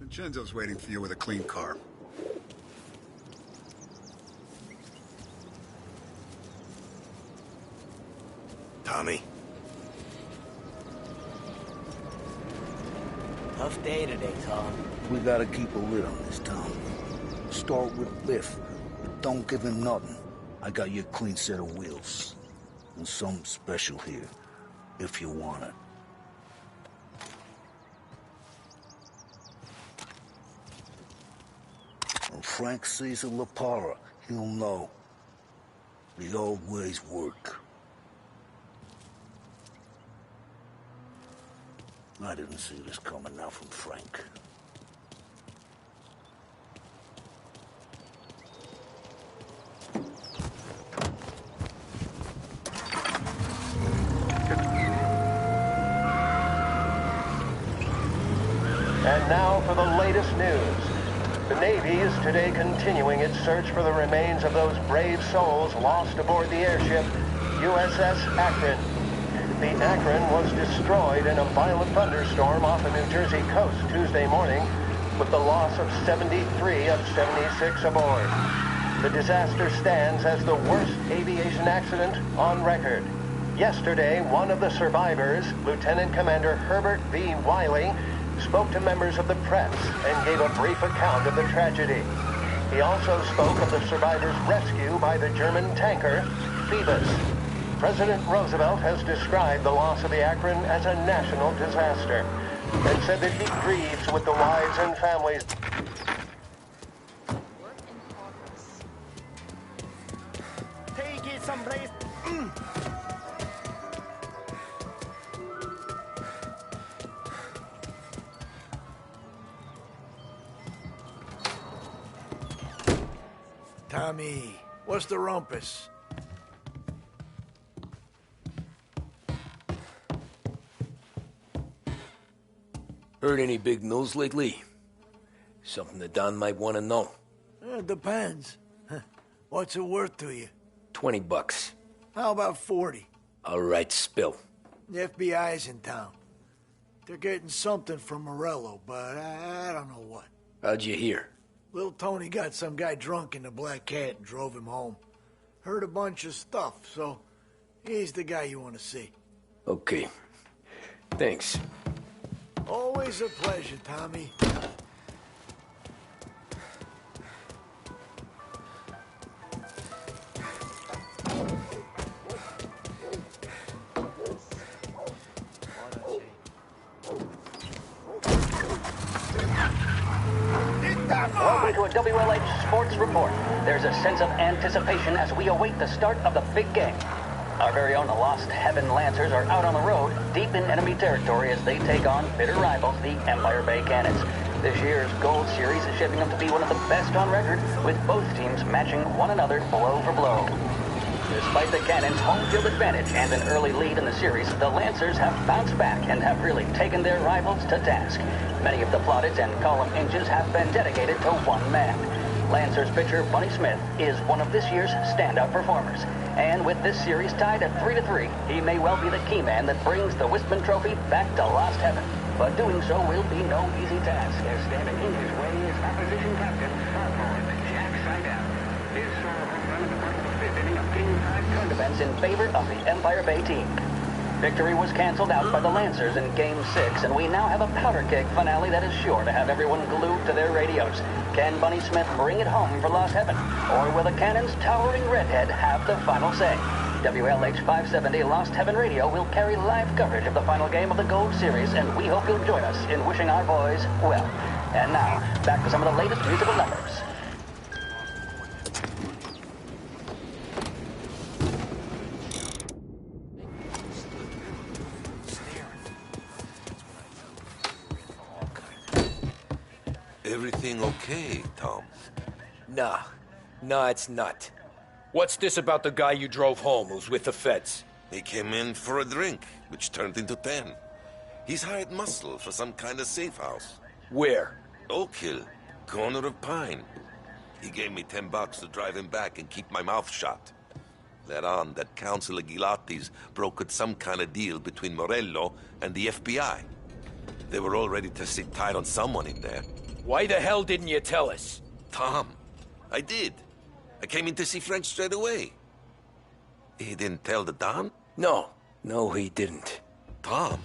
Vincenzo's waiting for you with a clean car. Tommy? Tough day today, Tom. We gotta keep a lid on this town. Start with Biff, but don't give him nothing. I got you a clean set of wheels. And something special here, if you want it. When Frank sees a La Parra, he'll know. The old ways work. I didn't see this coming now from Frank. And now for the latest news. The Navy is today continuing its search for the remains of those brave souls lost aboard the airship USS Akron. The Akron was destroyed in a violent thunderstorm off the New Jersey coast Tuesday morning, with the loss of 73 of 76 aboard. The disaster stands as the worst aviation accident on record. Yesterday, one of the survivors, Lieutenant Commander Herbert V. Wiley, spoke to members of the press and gave a brief account of the tragedy. He also spoke of the survivors' rescue by the German tanker, Phoebus. President Roosevelt has described the loss of the Akron as a national disaster and said that he grieves with the wives and families. Take it someplace. Tommy, what's the rumpus? Heard any big news lately? Something that Don might want to know. Depends. What's it worth to you? $20. How about 40? All right, spill. The FBI's in town. They're getting something from Morello, but I don't know what. How'd you hear? Little Tony got some guy drunk in the Black Cat and drove him home. Heard a bunch of stuff, so he's the guy you want to see. Okay. Thanks. Always a pleasure, Tommy. Welcome to a WLH Sports Report. There's a sense of anticipation as we await the start of the big game. Our very own Lost Heaven Lancers are out on the road, deep in enemy territory as they take on bitter rivals, the Empire Bay Cannons. This year's Gold Series is shaping up to be one of the best on record, with both teams matching one another blow for blow. Despite the Cannons' home field advantage and an early lead in the series, the Lancers have bounced back and have really taken their rivals to task. Many of the plaudits and column inches have been dedicated to one man. Lancers pitcher Bunny Smith is one of this year's standout performers. And with this series tied at 3-3, he may well be the key man that brings the Wistman Trophy back to Lost Heaven. But doing so will be no easy task, as standing in his way is opposition captain, Jack Seidel. His home run of the part of the fifth inning of Game 5 turned events in favor of the Empire Bay team. Victory was canceled out by the Lancers in Game 6, and we now have a powder keg finale that is sure to have everyone glued to their radios. Can Bunny Smith bring it home for Lost Heaven? Or will the Cannon's towering redhead have the final say? WLH 570 Lost Heaven Radio will carry live coverage of the final game of the Gold Series, and we hope you'll join us in wishing our boys well. And now, back to some of the latest musical numbers. Everything okay, Tom? Nah, it's not. What's this about the guy you drove home who's with the feds? He came in for a drink, which turned into 10. He's hired muscle for some kind of safe house. Where? Oak Hill, corner of Pine. He gave me $10 to drive him back and keep my mouth shut. Let on that Councilor Gilatti's brokered some kind of deal between Morello and the FBI. They were all ready to sit tight on someone in there. Why the hell didn't you tell us? Tom, I did. I came in to see Frank straight away. He didn't tell the Don? No, he didn't. Tom,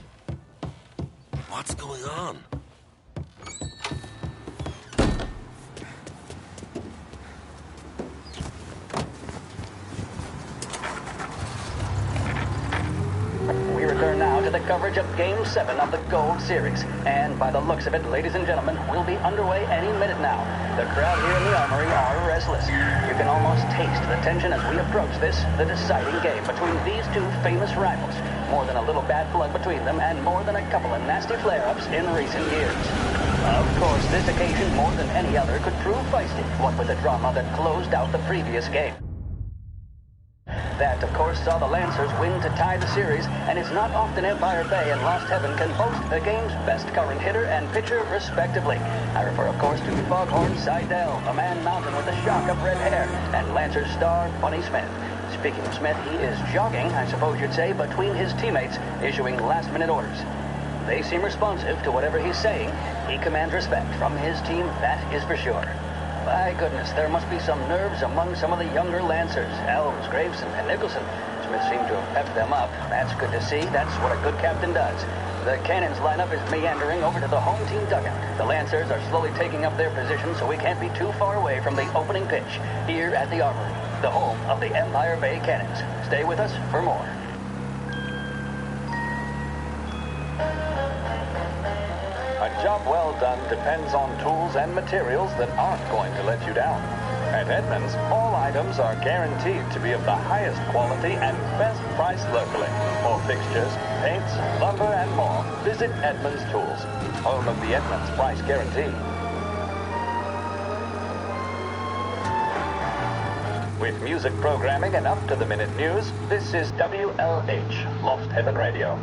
what's going on? We return now to the coverage of Game 7 of the Gold Series. And by the looks of it, ladies and gentlemen, we'll be underway any minute now. The crowd here in the Armory are restless. You can almost taste the tension as we approach this, the deciding game between these two famous rivals. More than a little bad blood between them, and more than a couple of nasty flare-ups in recent years. Of course, this occasion, more than any other, could prove feisty, what with the drama that closed out the previous game. That, of course, saw the Lancers win to tie the series, and it's not often Empire Bay and Lost Heaven can boast the game's best current hitter and pitcher, respectively. I refer, of course, to Foghorn Seidel, a man mounted with a shock of red hair, and Lancers star Bunny Smith. Speaking of Smith, he is jogging, I suppose you'd say, between his teammates, issuing last-minute orders. They seem responsive to whatever he's saying. He commands respect from his team, that is for sure. My goodness, there must be some nerves among some of the younger Lancers. Elms, Graveson, and Nicholson. Smith seemed to have pepped them up. That's good to see. That's what a good captain does. The Cannons lineup is meandering over to the home team dugout. The Lancers are slowly taking up their position, so we can't be too far away from the opening pitch here at the Armory, the home of the Empire Bay Cannons. Stay with us for more. A job well done depends on tools and materials that aren't going to let you down. At Edmunds, all items are guaranteed to be of the highest quality and best price locally. For fixtures, paints, lumber, and more, visit Edmunds Tools, home of the Edmunds Price Guarantee. With music programming and up-to-the-minute news, this is WLH, Lost Heaven Radio.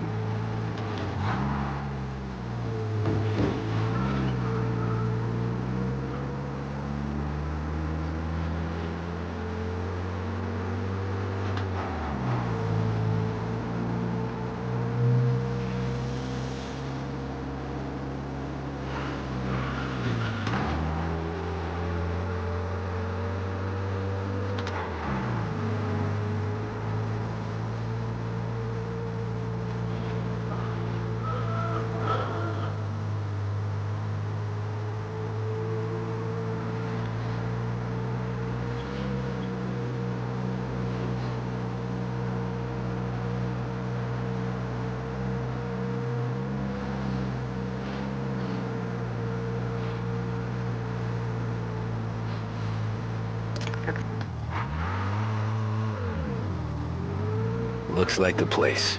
Looks like the place.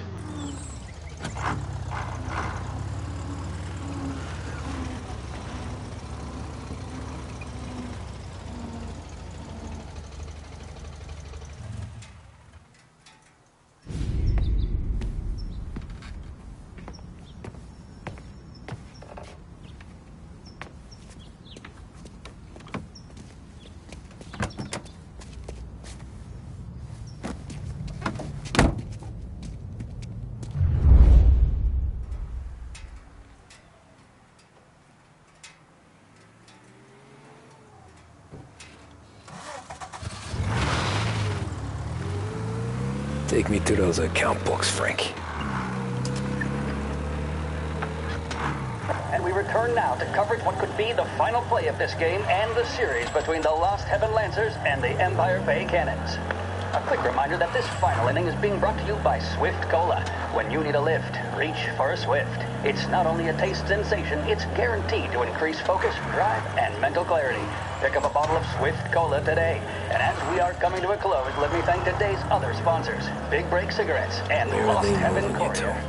Take me to those account books, Frank. And we return now to coverage what could be the final play of this game and the series between the Lost Heaven Lancers and the Empire Bay Cannons. A quick reminder that this final inning is being brought to you by Swift Cola. When you need a lift, reach for a Swift. It's not only a taste sensation, it's guaranteed to increase focus, drive, and mental clarity. Pick up a bottle of Swift Cola today. And as we are coming to a close, let me thank today's other sponsors, Big Break Cigarettes and Lost Heaven Courier.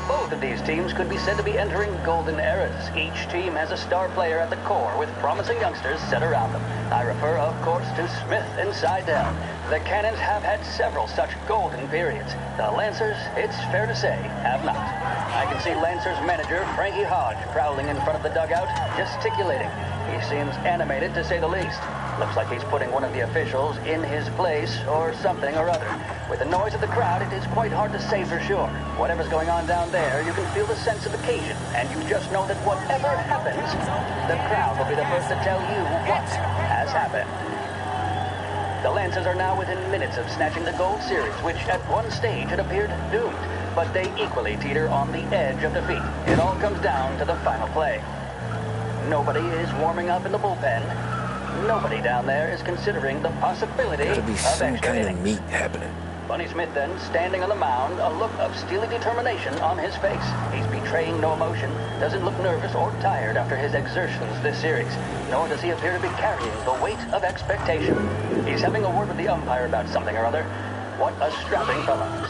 Both of these teams could be said to be entering golden eras. Each team has a star player at the core with promising youngsters set around them. I refer, of course, to Smith and Seidel. The Cannons have had several such golden periods. The Lancers, it's fair to say, have not. I can see Lancers manager Frankie Hodge prowling in front of the dugout, gesticulating. He seems animated, to say the least. Looks like he's putting one of the officials in his place, or something or other. With the noise of the crowd, it is quite hard to say for sure. Whatever's going on down there, you can feel the sense of occasion, and you just know that whatever happens, the crowd will be the first to tell you what has happened. The Lancers are now within minutes of snatching the Gold Series, which at one stage had appeared doomed. But they equally teeter on the edge of defeat. It all comes down to the final play. Nobody is warming up in the bullpen. Nobody down there is considering the possibility Gotta be of some extra kind of innings. meat happening. Bunny Smith then, standing on the mound, a look of steely determination on his face. He's betraying no emotion, doesn't look nervous or tired after his exertions this series, nor does he appear to be carrying the weight of expectation. He's having a word with the umpire about something or other. What a strapping fellow.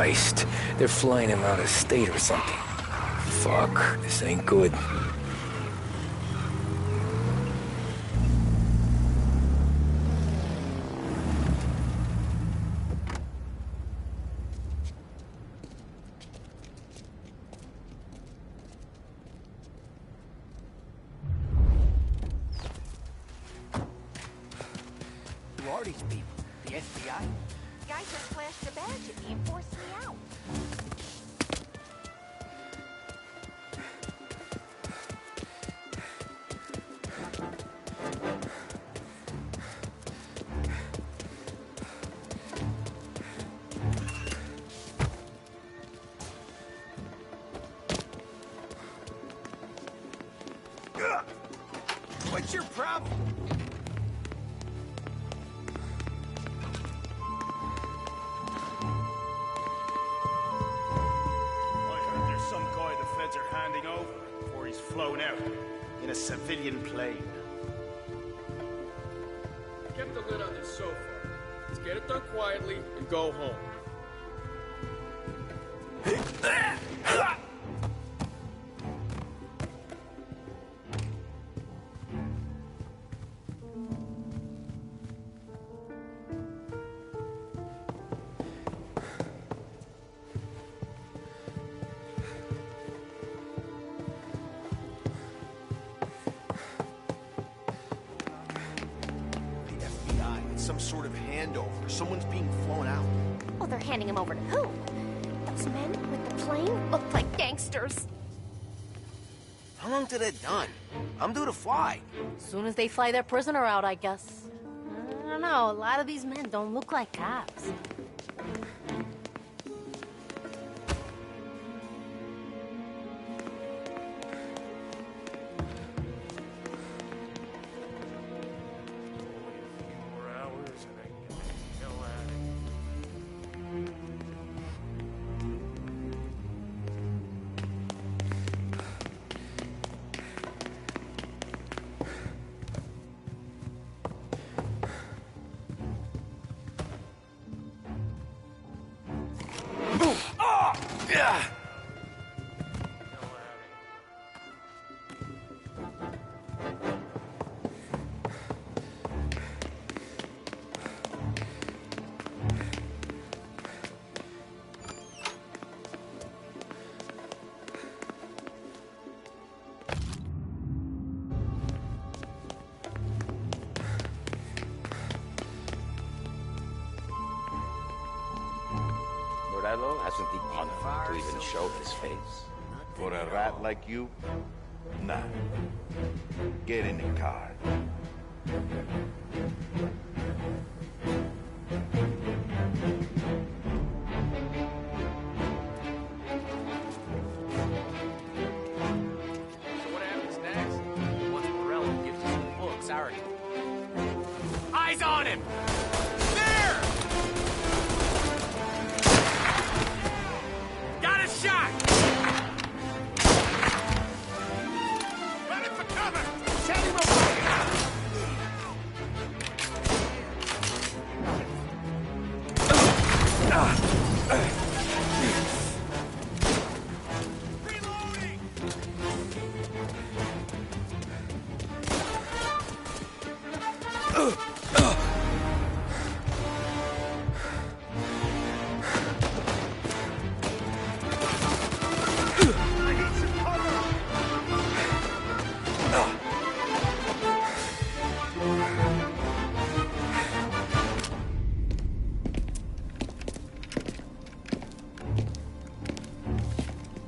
Christ. They're flying him out of state or something. Fuck, this ain't good. Who are these people? The FBI? Guy just flashed a badge at me and forced me out. What's your problem? Some guy the feds are handing over before he's flown out in a civilian plane. Kept the lid on this so far. Let's get it done quietly and go home. Some sort of handover. Someone's being flown out. Oh, they're handing him over to who? Those men with the plane look like gangsters. How long till they're done? I'm due to fly. Soon as they fly their prisoner out, I guess. I don't know, a lot of these men don't look like cops. Morello hasn't the honor to even show his face. For a rat like you? Nah. Get in the car. So what happens next? Once Morello gives us the books, Ari. Eyes on him! There! Got a shot! Ready for cover! Send him away!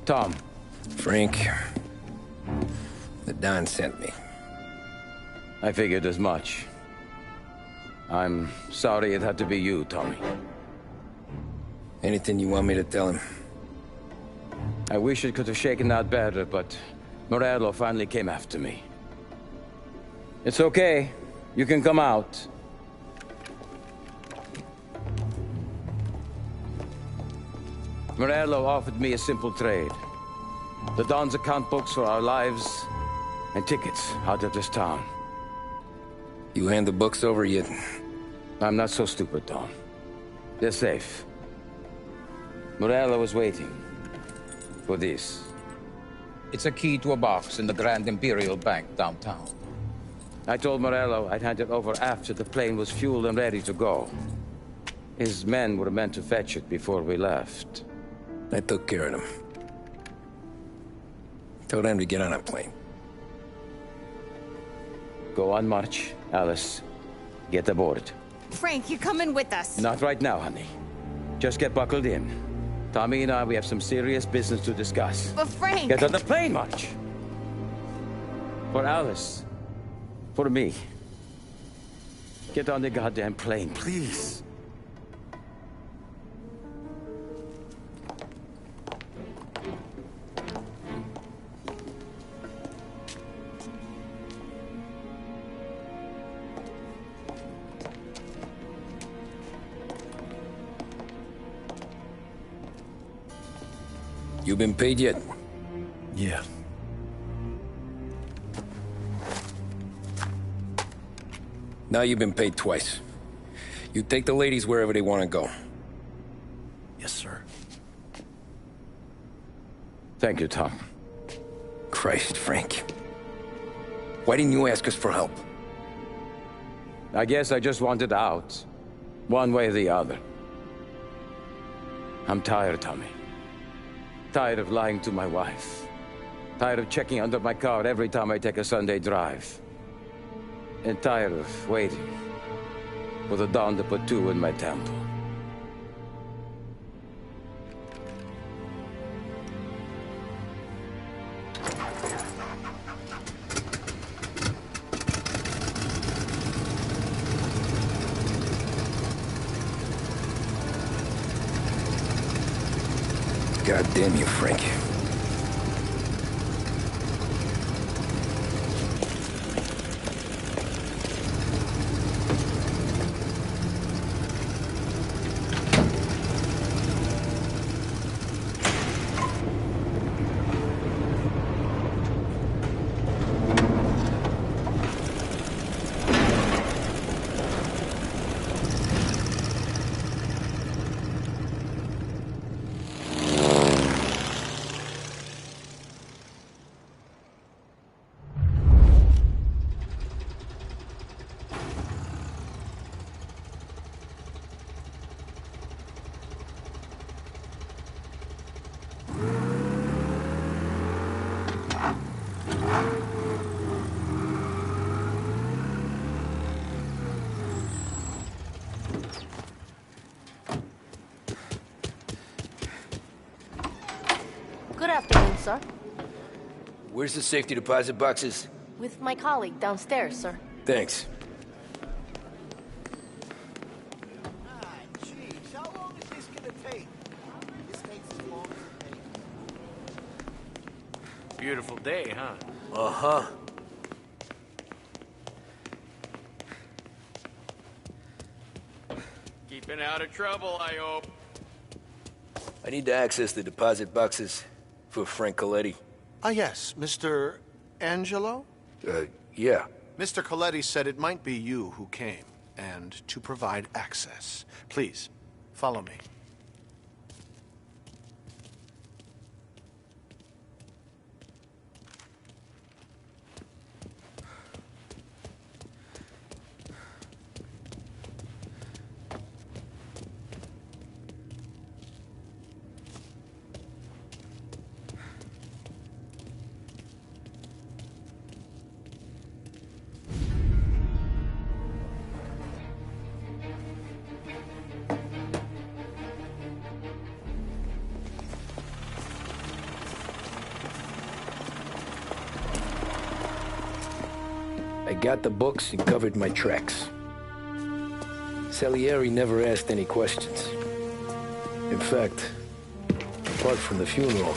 Tom. Frank. The Don sent me. I figured as much. I'm sorry it had to be you, Tommy. Anything you want me to tell him? I wish it could have shaken out better, but Morello finally came after me. It's okay. You can come out. Morello offered me a simple trade. The Don's account books for our lives and tickets out of this town. You hand the books over yet? I'm not so stupid, Don. They're safe. Morello was waiting for this. It's a key to a box in the Grand Imperial Bank downtown. I told Morello I'd hand it over after the plane was fueled and ready to go. His men were meant to fetch it before we left. I took care of them. Told them to get on a plane. Go on march, Alice. Get aboard. Frank, you're coming with us. Not right now, honey. Just get buckled in. Tommy and I, we have some serious business to discuss. But Frank... Get on the plane, March! For Alice. For me. Get on the goddamn plane, please. You been paid yet? Yeah. Now you've been paid twice. You take the ladies wherever they want to go. Yes, sir. Thank you, Tom. Christ, Frank. Why didn't you ask us for help? I guess I just wanted out. One way or the other. I'm tired, Tommy. Tired of lying to my wife. Tired of checking under my car every time I take a Sunday drive. And tired of waiting for the dawn to put two in my temple. God damn you, Frank. Good afternoon, sir. Where's the safety deposit boxes? With my colleague downstairs, sir. Thanks. Jeez, how long is this gonna take? This takes as long as it takes. Beautiful day, huh? Uh-huh. Keeping out of trouble, I hope. I need to access the deposit boxes for Frank Coletti. Ah, yes, Mr. Angelo? Yeah. Mr. Coletti said it might be you who came, and to provide access. Please, follow me. I got the books and covered my tracks. Salieri never asked any questions. In fact, apart from the funeral,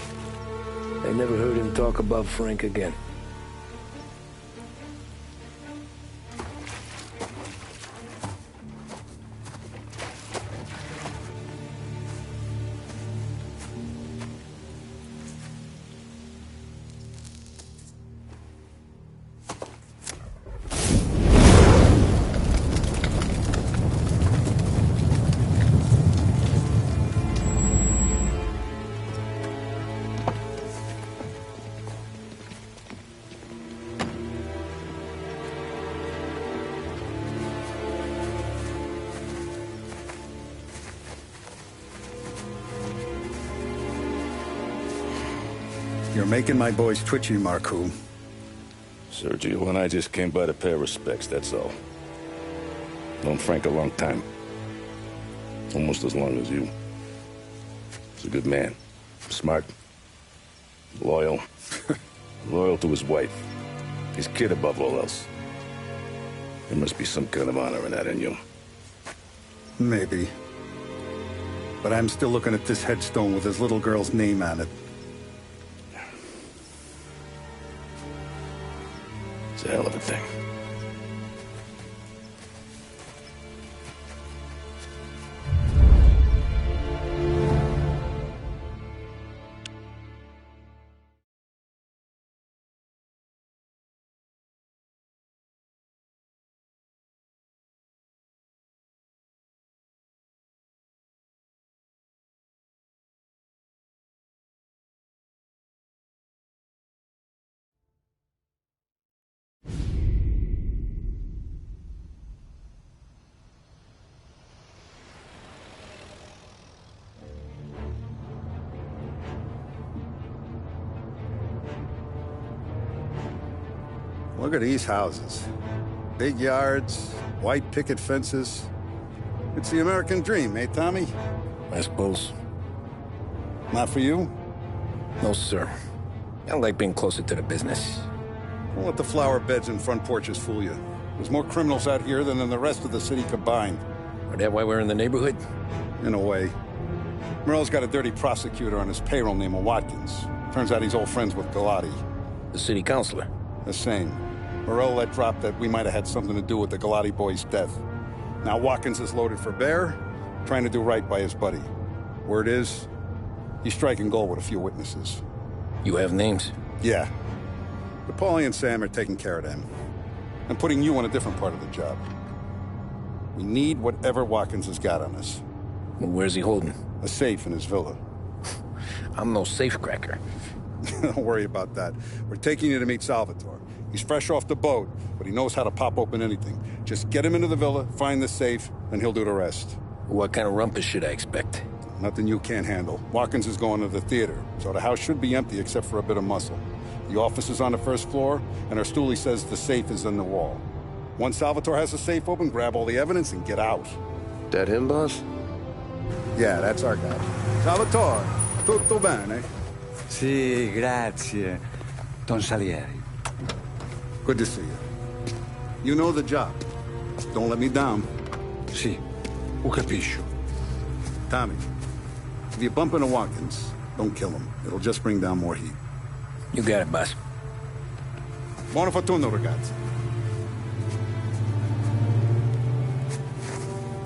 I never heard him talk about Frank again. You're making my boys twitchy, Marku. Sergio and I just came by to pay respects, that's all. Known Frank a long time. Almost as long as you. He's a good man. Smart. Loyal. Loyal to his wife. His kid above all else. There must be some kind of honor in that in you. Maybe. But I'm still looking at this headstone with his little girl's name on it. It's a hell of a thing. Look at these houses. Big yards, white picket fences. It's the American dream, eh, Tommy? I suppose. Not for you? No, sir. I like being closer to the business. Don't let the flower beds and front porches fool you. There's more criminals out here than in the rest of the city combined. Is that why we're in the neighborhood? In a way. Merle's got a dirty prosecutor on his payroll named Watkins. Turns out he's old friends with Galati. The city councilor? The same. Morello let drop that we might have had something to do with the Galati boy's death. Now Watkins is loaded for bear, trying to do right by his buddy. Word is, he's striking gold with a few witnesses. You have names? Yeah. But Paulie and Sam are taking care of them. I'm putting you on a different part of the job. We need whatever Watkins has got on us. Well, where's he holding? A safe in his villa. I'm no safecracker. Don't worry about that. We're taking you to meet Salvatore. He's fresh off the boat, but he knows how to pop open anything. Just get him into the villa, find the safe, and he'll do the rest. What kind of rumpus should I expect? Nothing you can't handle. Watkins is going to the theater, so the house should be empty except for a bit of muscle. The office is on the first floor, and our stoolie says the safe is in the wall. Once Salvatore has the safe open, grab all the evidence and get out. That him, boss? Yeah, that's our guy. Salvatore, tutto bene? Sì, grazie, Don Salieri. Good to see you. You know the job. Don't let me down. Sì, ho capisco. Tommy, if you bump into Watkins, don't kill him. It'll just bring down more heat. You got it, boss. Buona fortuna, ragazzi.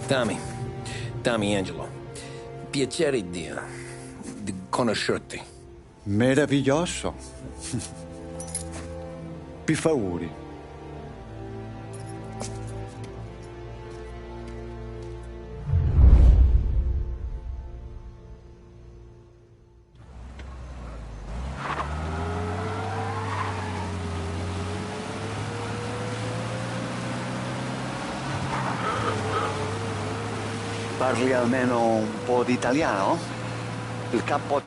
Tommy Angelo. Piacere di conoscerti. Meraviglioso. Per favore. Parli almeno un po' di italiano? Il capo...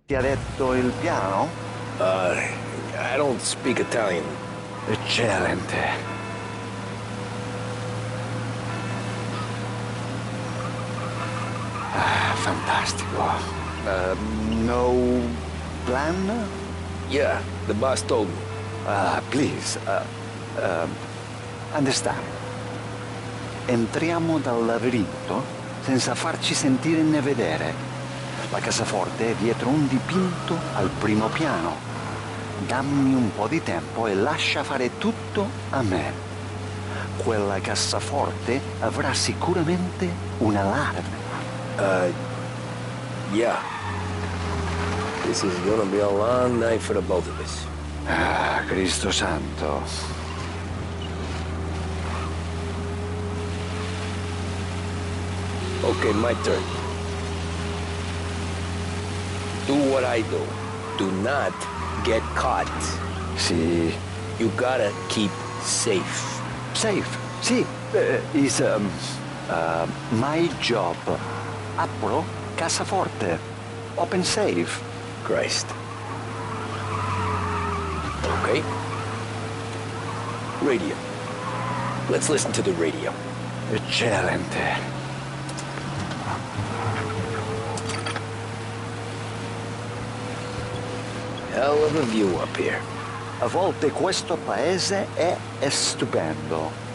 Ti ha detto il piano? I don't speak Italian. Eccellente. Fantastico. No plan? Yeah, the boss told me. Please, understand. Entriamo dal labirinto senza farci sentire né vedere. La cassaforte è dietro un dipinto al primo piano. Dammi un po' di tempo e lascia fare tutto a me. Quella cassaforte avrà sicuramente un allarme. Yeah. This is gonna be a long night for the both of us. Cristo santo. Okay, my turn. Do what I do. Do not get caught. Sì. You gotta keep safe. Safe? Sì. Is My job. Apro Casaforte. Open safe. Christ. Okay. Radio. Let's listen to the radio. Eccellente. Hell of a view up here. A volte questo paese è stupendo.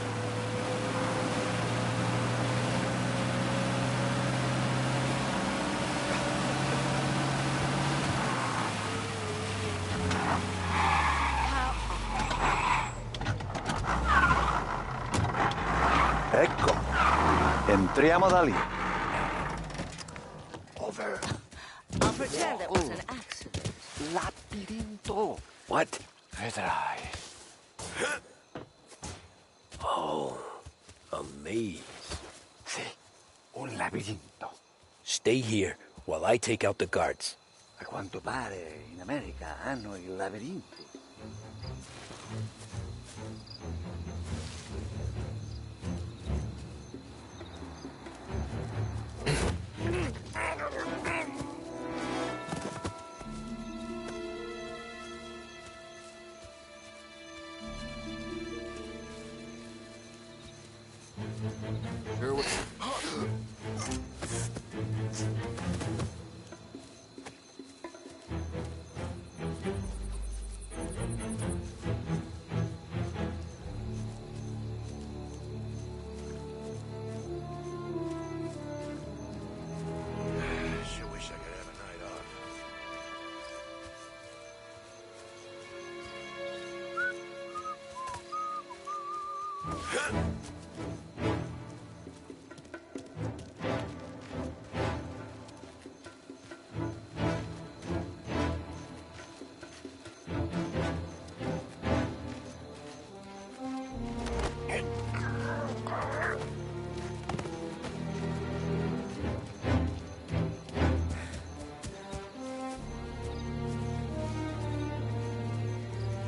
Ecco, entriamo da lì. Over. I'll pretend it was an accident. Labirinto. What? Vedrai. Oh, a maze. Sì, un labirinto. Stay here while I take out the guards. A quanto pare in America hanno i labirinti.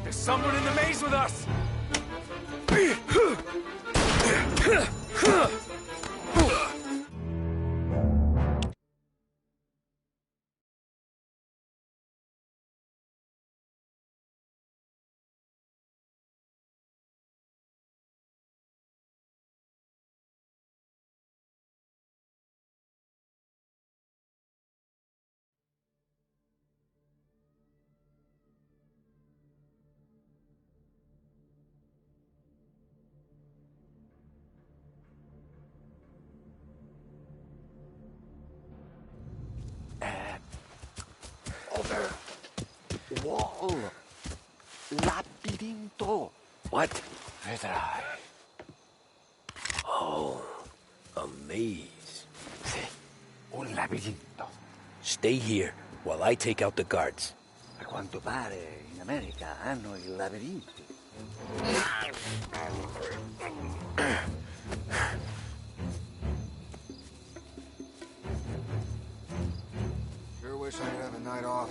There's someone in the maze with us! Over. Wall. Labirinto. What? Vedrai. Oh, a maze. Sì, un labirinto. Stay here while I take out the guards. A quanto pare in America hanno i labirinti. Sure wish I could have a night off.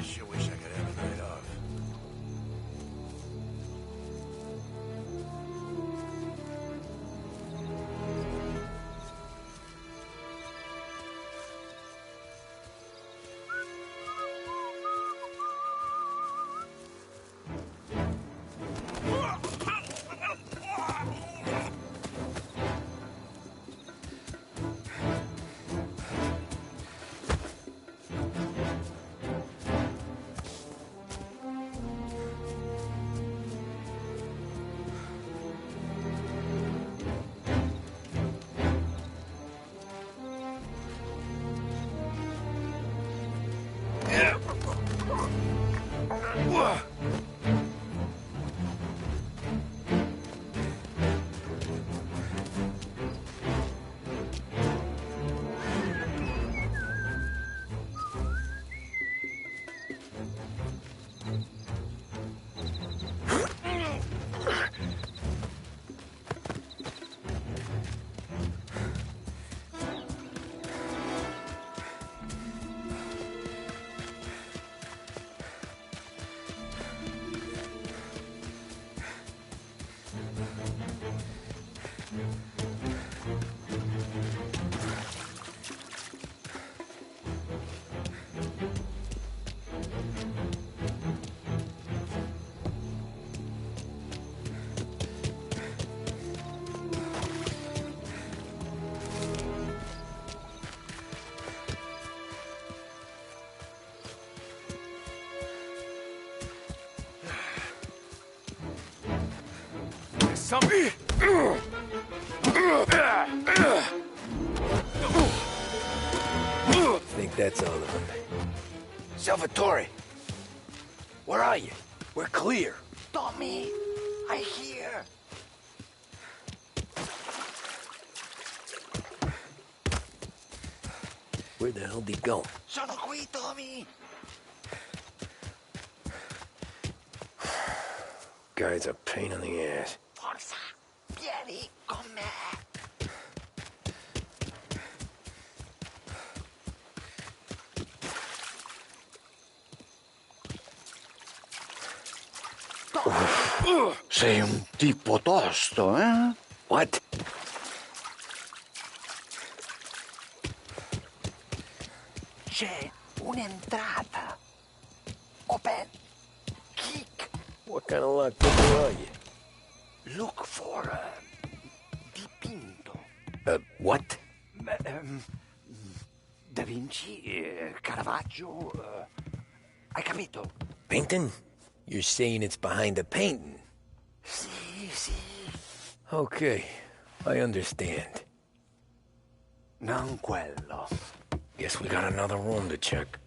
Sure wish I could have a night off. Think that's all of them. Salvatore! Where are you? We're clear. Tommy! I hear! Where the hell did he go? Sono qui, Tommy! Guy's a pain in the ass. Forza! Vieni con me! Sei un tipo tosto, eh? What? C'è un'entrata. Open. Kick. What kind of lockpicker are you? Look for dipinto. What? Da Vinci, Caravaggio. Hai capito? Painting? You're saying it's behind the painting? Sì, sì. Okay, I understand. Non quello. Guess we got another room to check.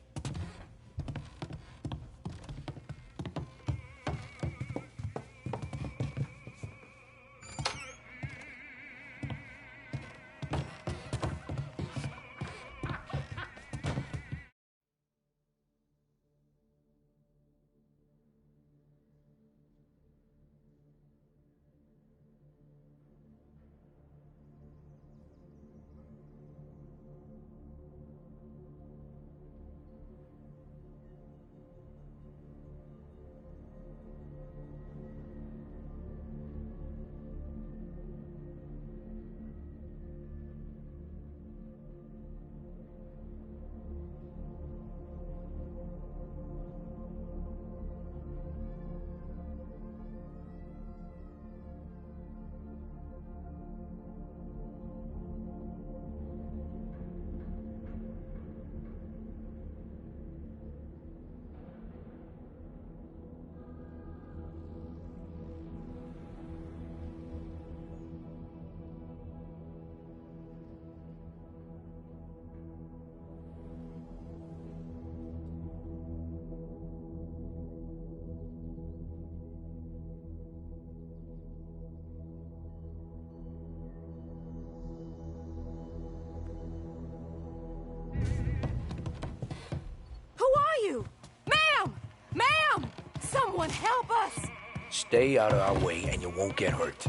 Someone help us! Stay out of our way and you won't get hurt.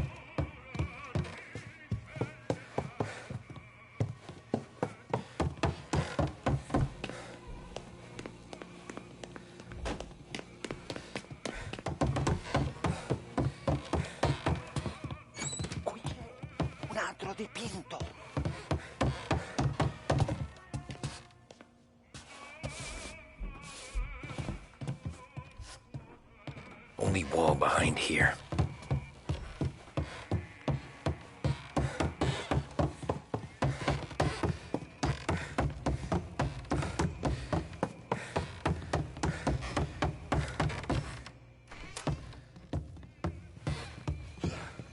Qui un altro dipinto. Only wall behind here.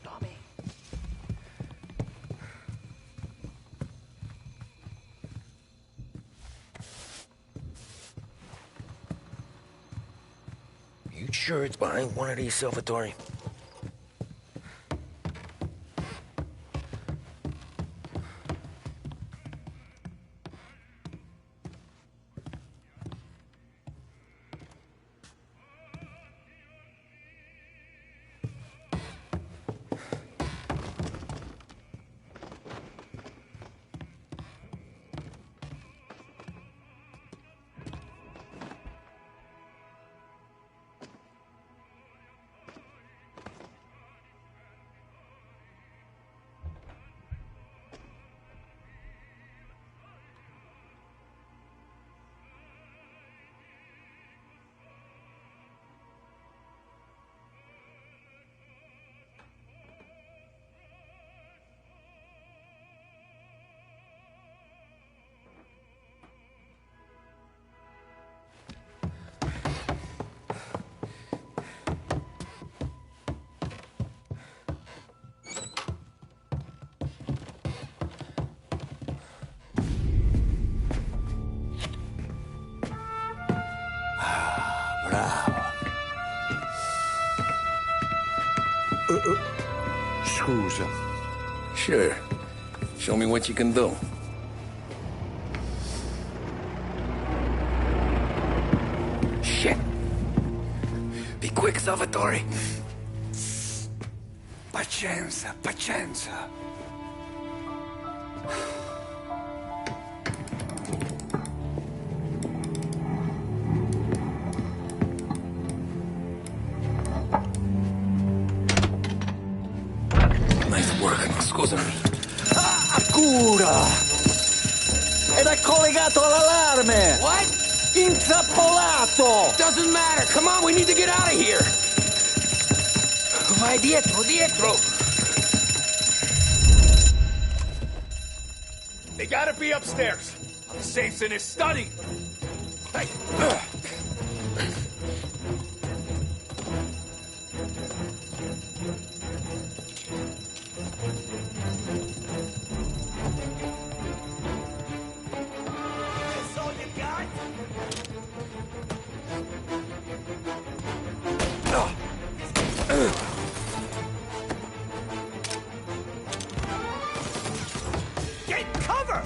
Tommy. You sure it's behind one of these, Salvatore? Scusa. Sure. Show me what you can do. Shit. Be quick, Salvatore. Pazienza, pazienza. Nice work, scusami. Cura! Ed è collegato all'allarme! What? Intrappolato! Doesn't matter. Come on, we need to get out of here. Vai dietro, dietro. They gotta be upstairs. The safe's in his study. Hey. That's all you got? Get cover!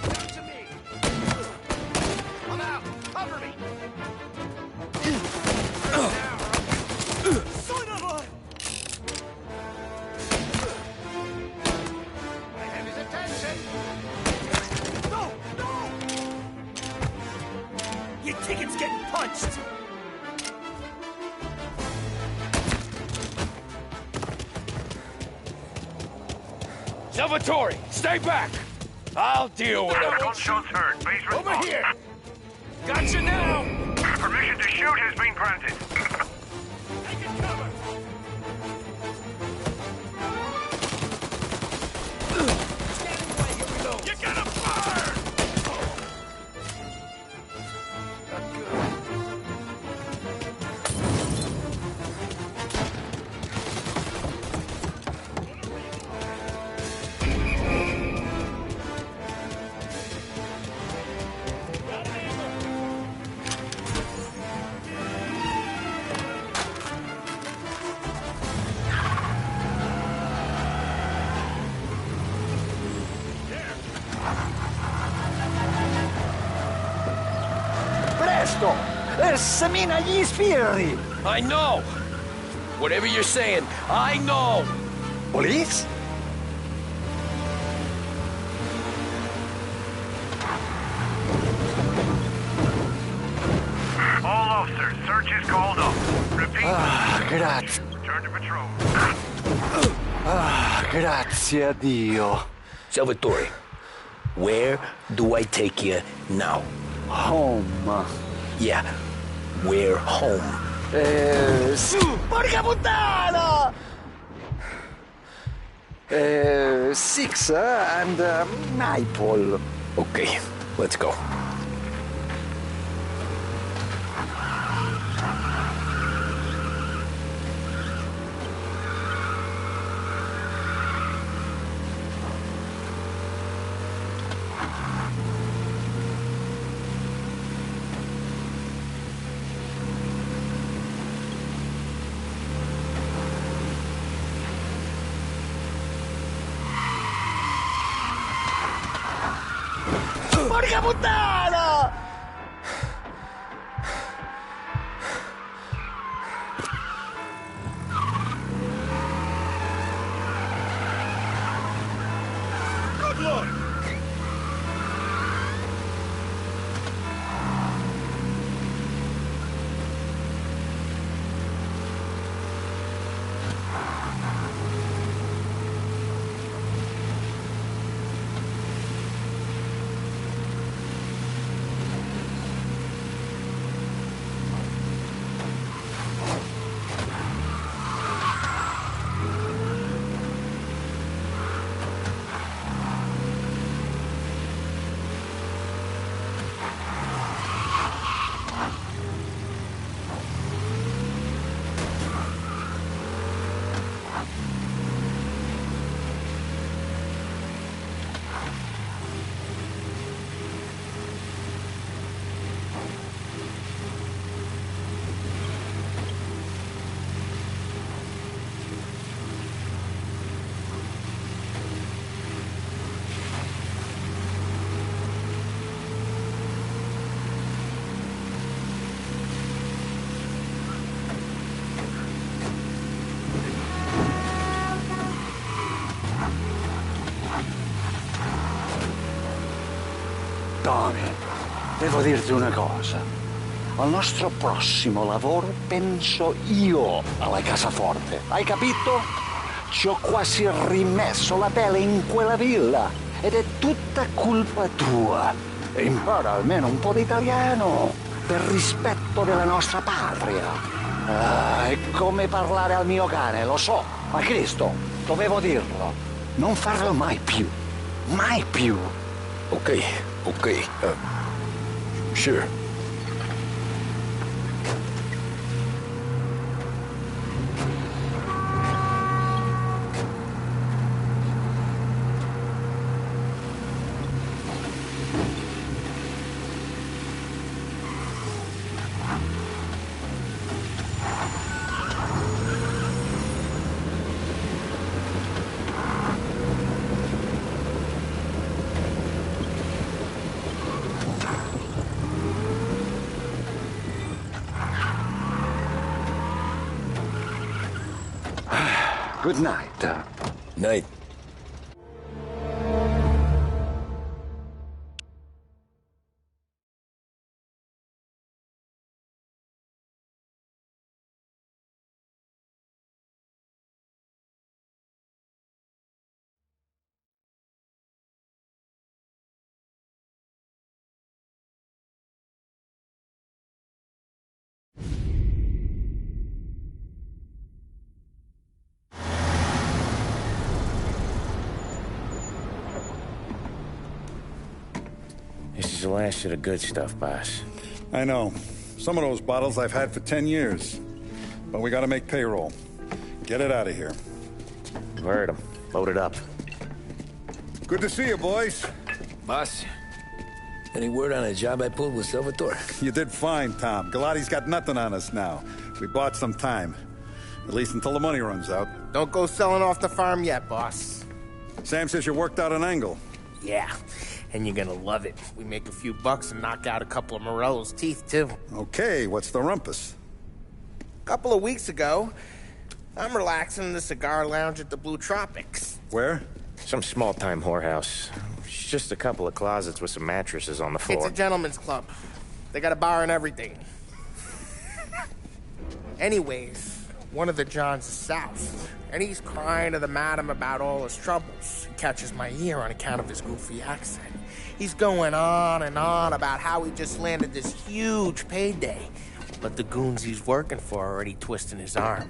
Down to me! I'm out! Cover me! Son of a... I have his attention! No! No! Your ticket's getting punched! Salvatore, stay back. I'll deal with him. Gunshots heard. Base response. Over here! Gotcha now. Permission to shoot has been granted. Taking cover! You're gonna burn! Presto! Semina gli sfiri! I know. Whatever you're saying, I know. Police? All officers, search is called off. Repeat. Grazie. Return to patrol. Grazie a Dio. Salvatore, where do I take you now? Home. Yeah, we're home. Porca puttana! Six and Maple. Okay, let's go. Porca puttana! Good luck! devo dirti una cosa. Al nostro prossimo lavoro penso io alla cassaforte. Hai capito? Ci ho quasi rimesso la pelle in quella villa. Ed è tutta colpa tua. E impara almeno un po' di italiano. Per rispetto della nostra patria. È come parlare al mio cane, lo so. Ma Cristo, dovevo dirlo. Non farlo mai più. Mai più. Okay. Sure. Good night. Night. This is the last of the good stuff, boss. I know. Some of those bottles I've had for 10 years. But we gotta make payroll. Get it out of here. Heard him. Load it up. Good to see you, boys. Boss, any word on a job I pulled with Salvatore? You did fine, Tom. Galati's got nothing on us now. We bought some time. At least until the money runs out. Don't go selling off the farm yet, boss. Sam says you worked out an angle. Yeah, and you're gonna love it. We make a few bucks and knock out a couple of Morello's teeth, too. Okay, what's the rumpus? A couple of weeks ago, I'm relaxing in the cigar lounge at the Blue Tropics. Where? Some small-time whorehouse. It's just a couple of closets with some mattresses on the floor. It's a gentleman's club. They got a bar and everything. Anyways, one of the Johns is south, and he's crying to the madam about all his troubles. He catches my ear on account of his goofy accent. He's going on and on about how he just landed this huge payday. But the goons he's working for are already twisting his arm.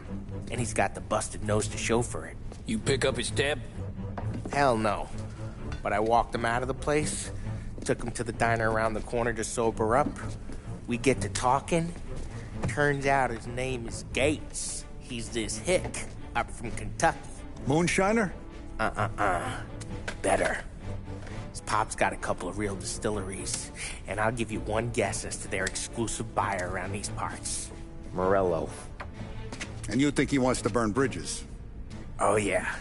And he's got the busted nose to show for it. You pick up his tab? Hell no. But I walked him out of the place, took him to the diner around the corner to sober up. We get to talking. Turns out his name is Gates. He's this hick up from Kentucky. Moonshiner? Better. His pop's got a couple of real distilleries, and I'll give you one guess as to their exclusive buyer around these parts. Morello. And you think he wants to burn bridges? Oh, yeah.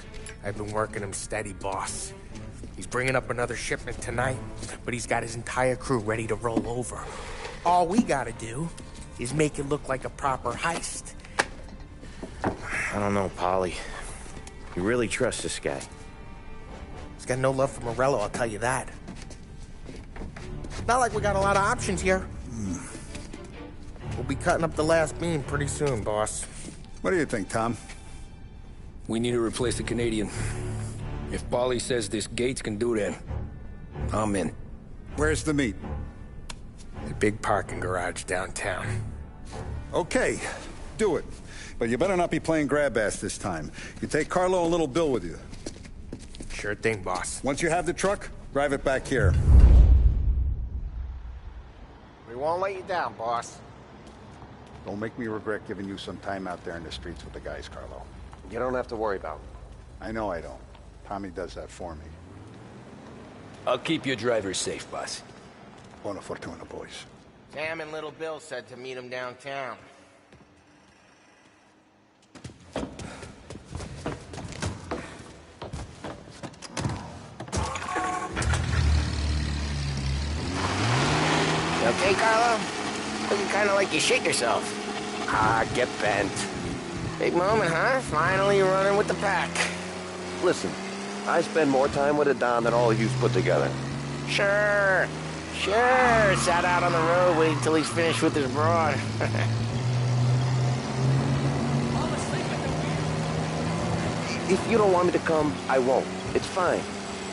I've been working him steady, boss. He's bringing up another shipment tonight, but he's got his entire crew ready to roll over. All we gotta do is make it look like a proper heist. I don't know, Polly. You really trust this guy? He's got no love for Morello, I'll tell you that. It's not like we got a lot of options here. We'll be cutting up the last beam pretty soon, boss. What do you think, Tom? We need to replace the Canadian. If Polly says this Gates can do that, I'm in. Where's the meet? The big parking garage downtown. Okay, do it. But you better not be playing grab ass this time. You take Carlo and Little Bill with you. Sure thing, boss. Once you have the truck, drive it back here. We won't let you down, boss. Don't make me regret giving you some time out there in the streets with the guys, Carlo. You don't have to worry about it. I know I don't. Tommy does that for me. I'll keep your driver safe, boss. Buona fortuna, boys. Sam and Little Bill said to meet him downtown. You okay, Carlo? Looking kind of like you shit yourself. Ah, get bent. Big moment, huh? Finally running with the pack. Listen, I spend more time with a Don than all of you put together. Sure. Sure, sat out on the road waiting till he's finished with his broad. If you don't want me to come, I won't. It's fine.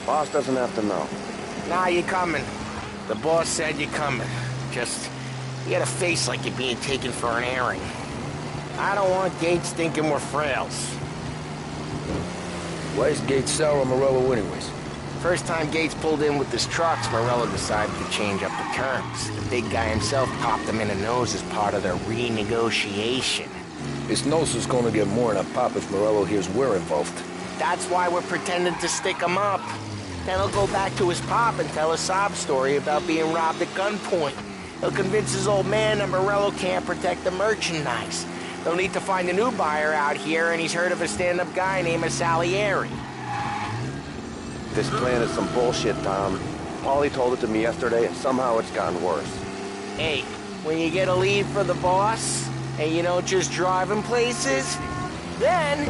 Boss doesn't have to know. Nah, you coming. The boss said you're coming. Just, you got a face like you're being taken for an airing. I don't want Gates thinking we're frails. Why is Gates sour on Morello anyways? First time Gates pulled in with his trucks, Morello decided to change up the terms. The big guy himself popped him in the nose as part of their renegotiation. His nose is gonna get more than a pop if Morello hears we're involved. That's why we're pretending to stick him up. Then he'll go back to his pop and tell a sob story about being robbed at gunpoint. He'll convince his old man that Morello can't protect the merchandise. They'll need to find a new buyer out here, and he's heard of a stand-up guy named Salieri. This plan is some bullshit, Tom. Paulie told it to me yesterday, and somehow it's gotten worse. Hey, when you get a lead for the boss, and you don't just drive him places, then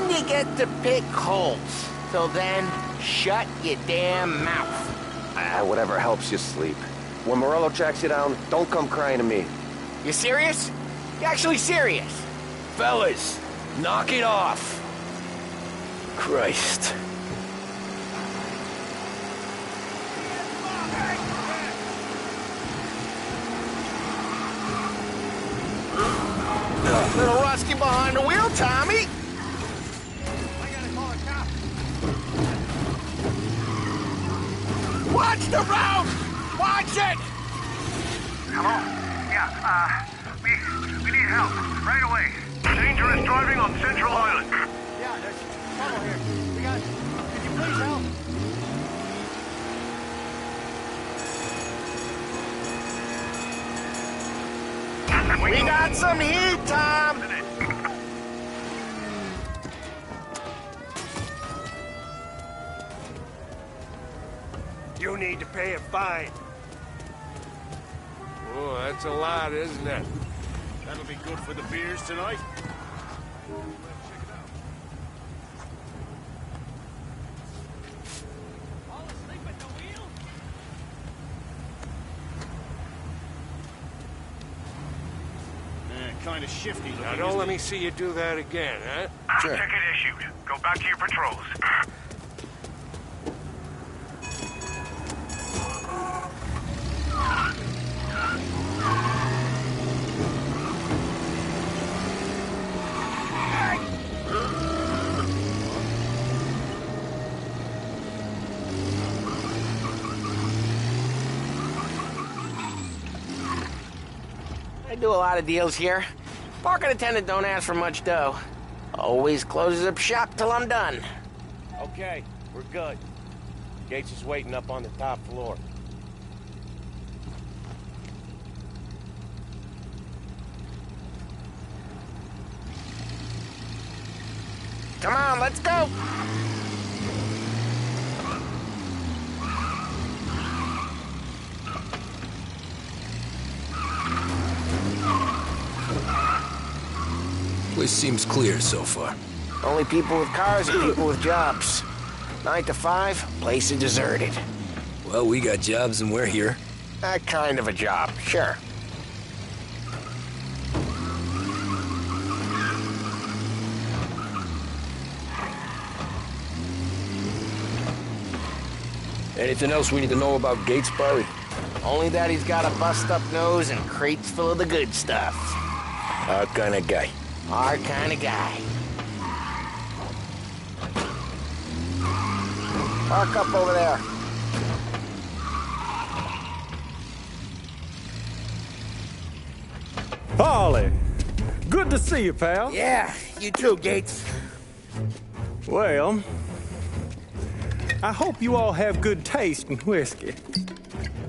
you get to pick holes. So then, shut your damn mouth. Whatever helps you sleep. When Morello tracks you down, don't come crying to me. You serious? You actually serious? Fellas, knock it off. Christ. Little rusky behind the wheel, Tommy. Watch the road! Watch it! Hello? Yeah, we need help. Right away. Dangerous driving on Central Island. Yeah, there's trouble here. Could you please help? We got some heat, Tom! You need to pay a fine. Oh, that's a lot, isn't it? That'll be good for the beers tonight. Kind of shifty looking. Now, don't let me see you do that again, huh? Sure. Ticket issued. Go back to your patrols. I do a lot of deals here. Parking attendant don't ask for much dough. Always closes up shop till I'm done. Okay, we're good. Gates is waiting up on the top floor. Come on, let's go! Place seems clear so far. Only people with cars and people with jobs. 9 to 5, place is deserted. Well, we got jobs and we're here. That kind of a job, sure. Anything else we need to know about Gates, Barry? Only that he's got a bust-up nose and crates full of the good stuff. Our kind of guy. Our kind of guy. Park up over there. Paulie, good to see you, pal. Yeah, you too, Gates. Well, I hope you all have good taste in whiskey.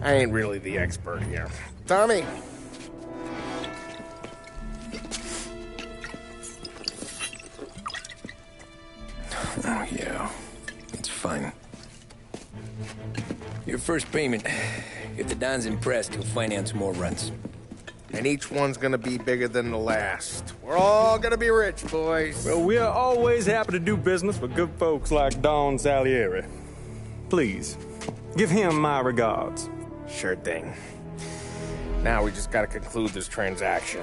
I ain't really the expert here. Tommy. Oh, yeah. It's fine. Your first payment. If the Don's impressed, he'll finance more runs. And each one's gonna be bigger than the last. We're all gonna be rich, boys. Well, we're always happy to do business with good folks like Don Salieri. Please, give him my regards. Sure thing. Now we just gotta conclude this transaction.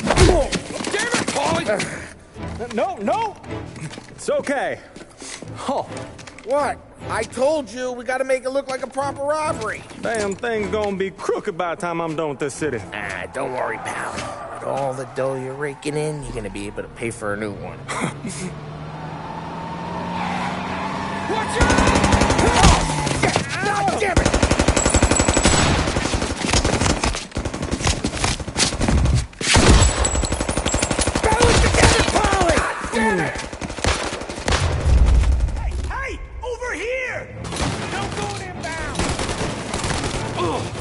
Oh, damn it, Paulie! No! It's okay. Oh. What? I told you, we gotta make it look like a proper robbery. Damn thing's gonna be crooked by the time I'm done with this city. Ah, don't worry, pal. With all the dough you're raking in, you're gonna be able to pay for a new one. Watch out! God damn it! Balance together, Polly! God damn it! Hey! Over here! Don't go inbound!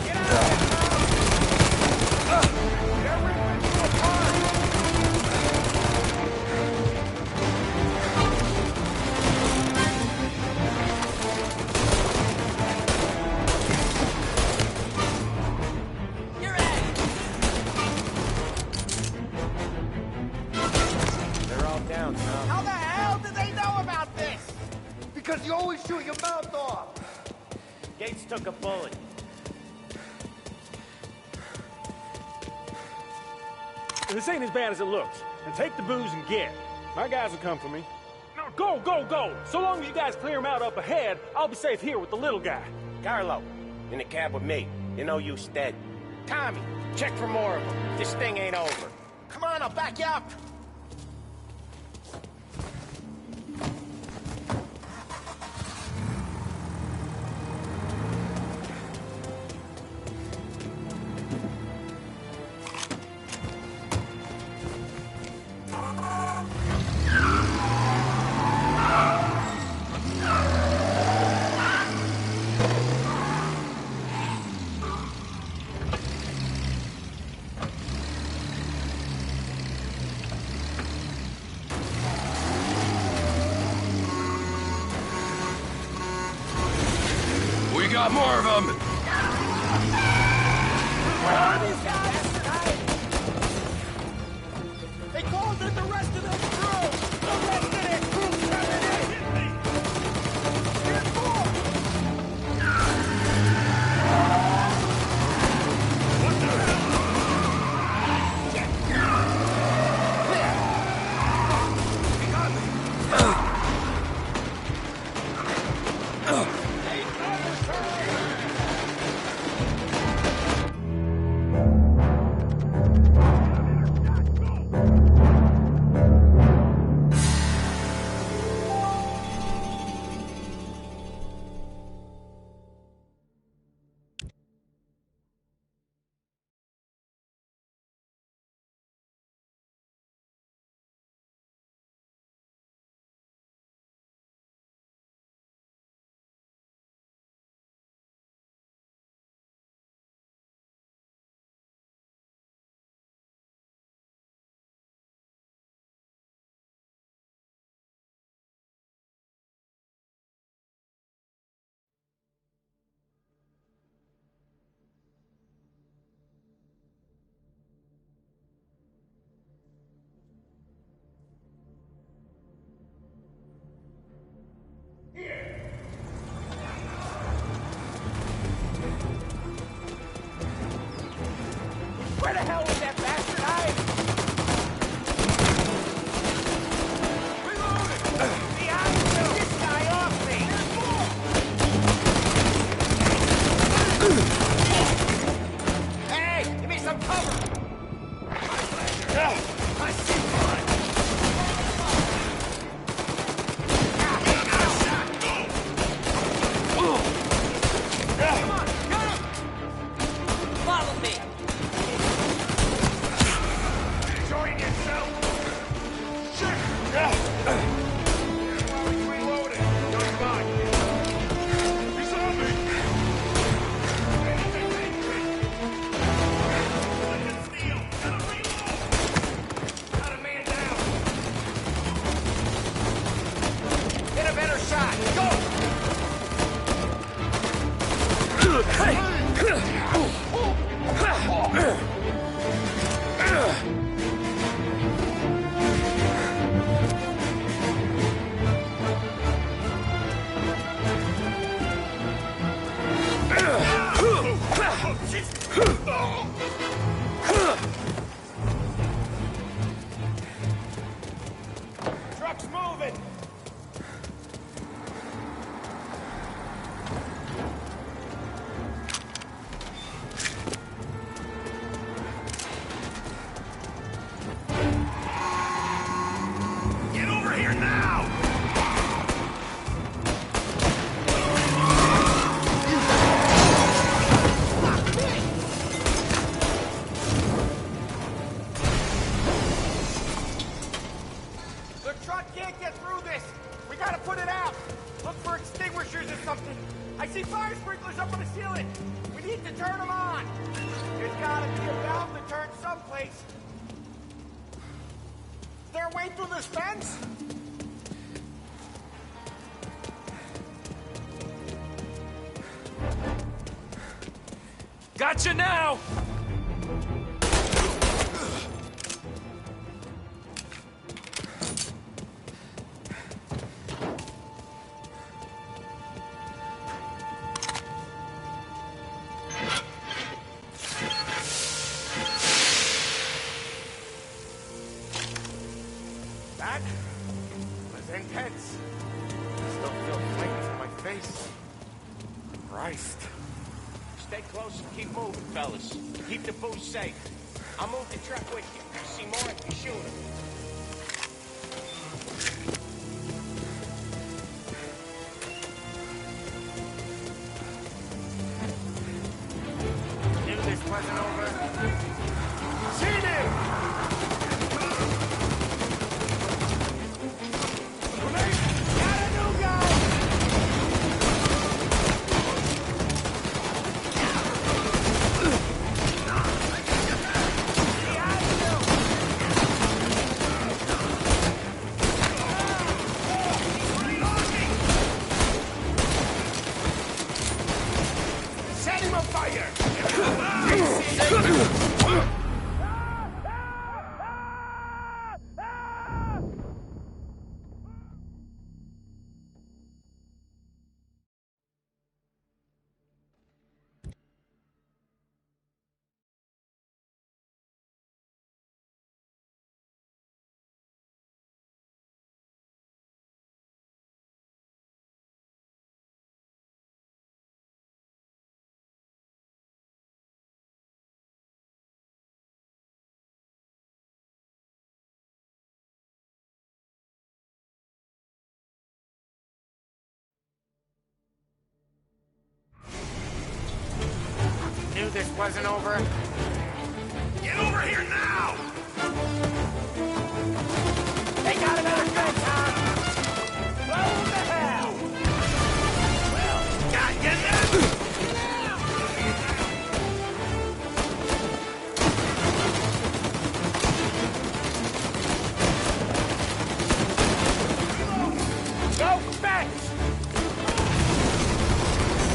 Get out of there! They're ripping you apart! You're at it. They're all down, Tom. How the hell did they know about this? Because you always shoot your mouth off! Gates took a bullet. This ain't as bad as it looks. And take the booze and get. My guys will come for me. No, go! So long as you guys clear him out up ahead, I'll be safe here with the little guy. Carlo, in the cab with me. You know you dead. Tommy, check for more of them. This thing ain't over. Come on, I'll back you up. We got more of them! They called in the rest of the crew! The rest of their crew's coming in! Get more! What the hell? here now! The truck can't get through this! We gotta put it out! Look for extinguishers or something! I see fire sprinklers up on the ceiling! We need to turn them on! There's gotta be a valve to turn someplace! Is there a way through this fence? Gotcha now! That was intense. I still feel flames in my face. Christ. Stay close and keep moving, fellas. Keep the booze safe. I'll move the truck with you. You see more, you shoot him. Knew this wasn't over. Seen him! Got a new guy! Set him on fire! Knew this wasn't over. Get over here now! They got another gun, Tom! Well, what the hell? Well, got you now! Go back!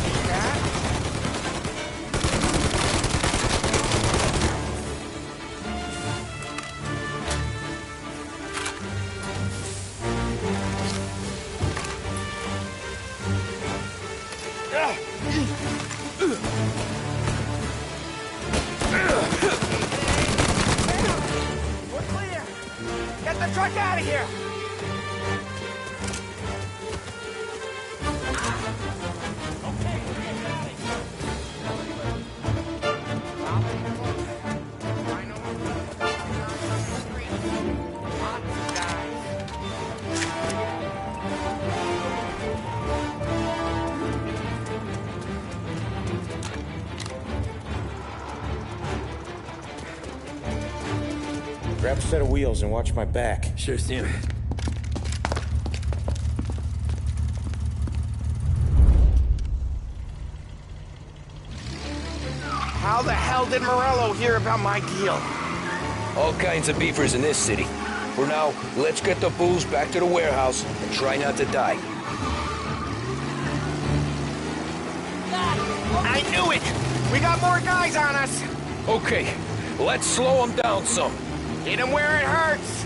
See that? We're clear! Get the truck out of here! Okay, we're getting out of here. I know what's on the street. Lots of guys. Grab a set of wheels and watch my back. Sure thing. How the hell did Morello hear about my deal? All kinds of beefers in this city. For now, let's get the booze back to the warehouse and try not to die. I knew it! We got more guys on us! Okay, let's slow them down some. Hit him where it hurts!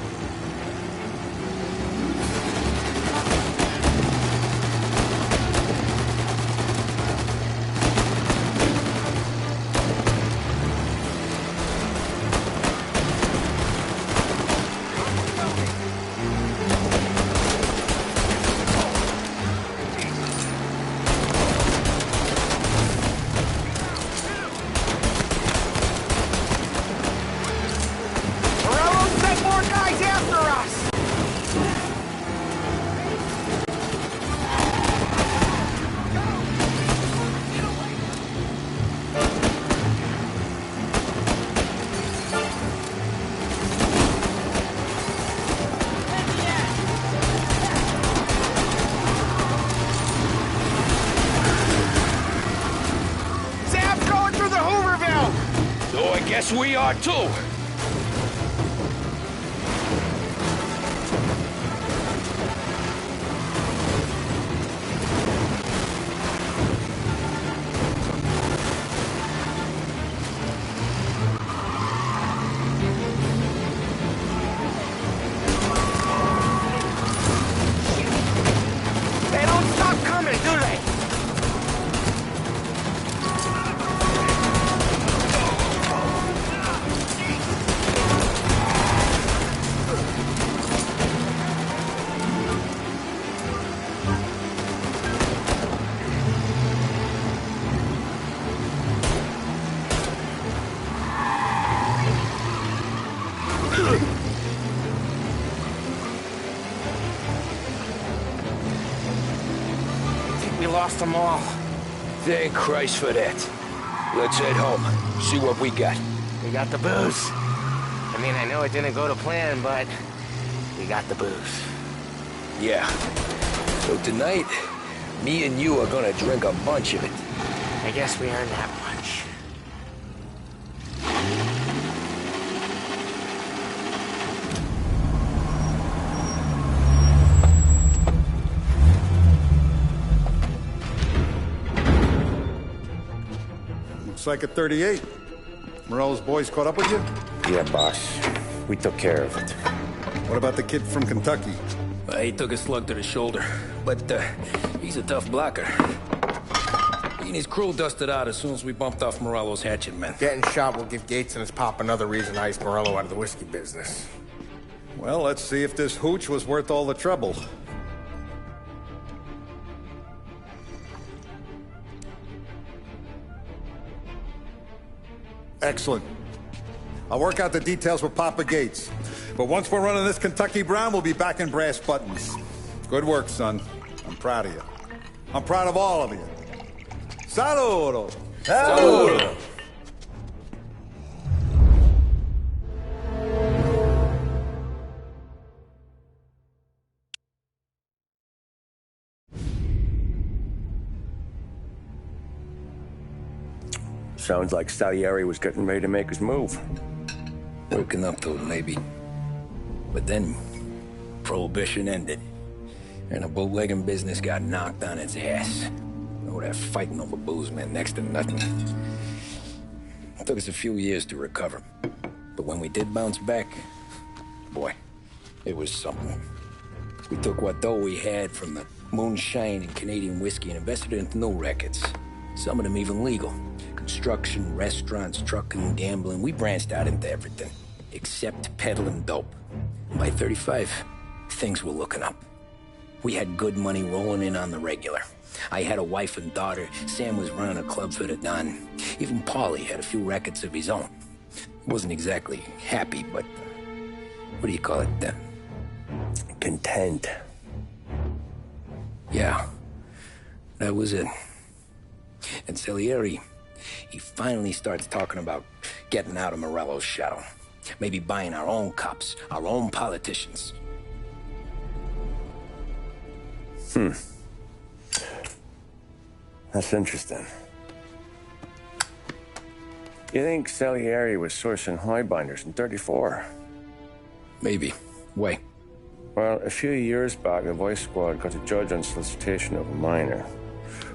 Morello, send more guys in! Yes, we are too! They don't stop coming, do they? We lost them all. Thank Christ for that. Let's head home. See what we got. We got the booze. I mean, I know it didn't go to plan, but we got the booze. Yeah. So tonight, me and you are gonna drink a bunch of it. I guess we earned that much. Looks like a 38. Morello's boys caught up with you? Yeah, boss. We took care of it. What about the kid from Kentucky? He took a slug to the shoulder, but he's a tough blocker. He and his crew dusted out as soon as we bumped off Morello's hatchet men. Getting shot will give Gates and his pop another reason to ice Morello out of the whiskey business. Well, let's see if this hooch was worth all the trouble. Excellent. I'll work out the details with Papa Gates. But once we're running this Kentucky Brown, we'll be back in brass buttons. Good work, son. I'm proud of you. I'm proud of all of you. Saludo! Saludo! Sounds like Salieri was getting ready to make his move. Working up to it, maybe. But then, Prohibition ended. And the bootlegging business got knocked on its ass. Oh, that fighting over booze meant next to nothing. It took us a few years to recover. But when we did bounce back, boy, it was something. We took what dough we had from the moonshine and Canadian whiskey and invested it into new rackets. Some of them even legal. Construction, restaurants, trucking, gambling. We branched out into everything. Except peddling dope. And by 35, things were looking up. We had good money rolling in on the regular. I had a wife and daughter. Sam was running a club for the Don. Even Paulie had a few rackets of his own. Wasn't exactly happy, but... what do you call it? Content. Yeah. That was it. And Salieri, he finally starts talking about getting out of Morello's shadow. Maybe buying our own cops, our own politicians. That's interesting. You think Salieri was sourcing highbinders in 34? Maybe. Why? Well, a few years back, the Vice Squad got a judge on solicitation of a minor.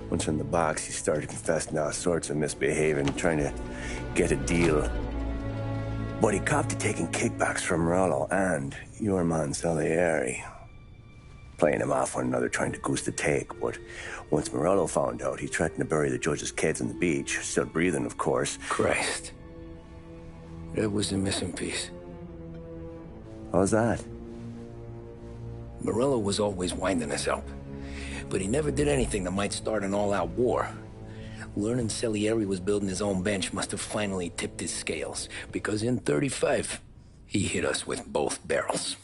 Once in the box, he started confessing all sorts of misbehaving, trying to get a deal. But he copped to taking kickbacks from Morello and your man Salieri. Playing them off one another, trying to goose the take. But once Morello found out, he threatened to bury the judge's kids on the beach. Still breathing, of course. Christ. That was the missing piece. How's that? Morello was always winding us up. But he never did anything that might start an all-out war. Learning Salieri was building his own bench must have finally tipped his scales. Because in 35, he hit us with both barrels.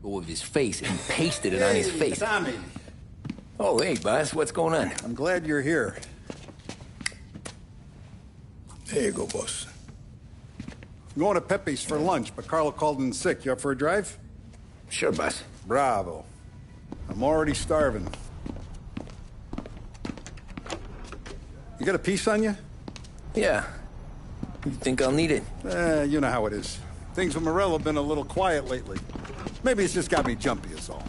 of his face and pasted it on his face. Tommy. Oh, hey, boss, what's going on? I'm glad you're here. There you go, boss. I'm going to Pepe's for lunch, but Carlo called in sick. You up for a drive? Sure, boss. Bravo. I'm already starving. You got a piece on you? Yeah. You think I'll need it? You know how it is. Things with Morello have been a little quiet lately. Maybe it's just got me jumpy, is all.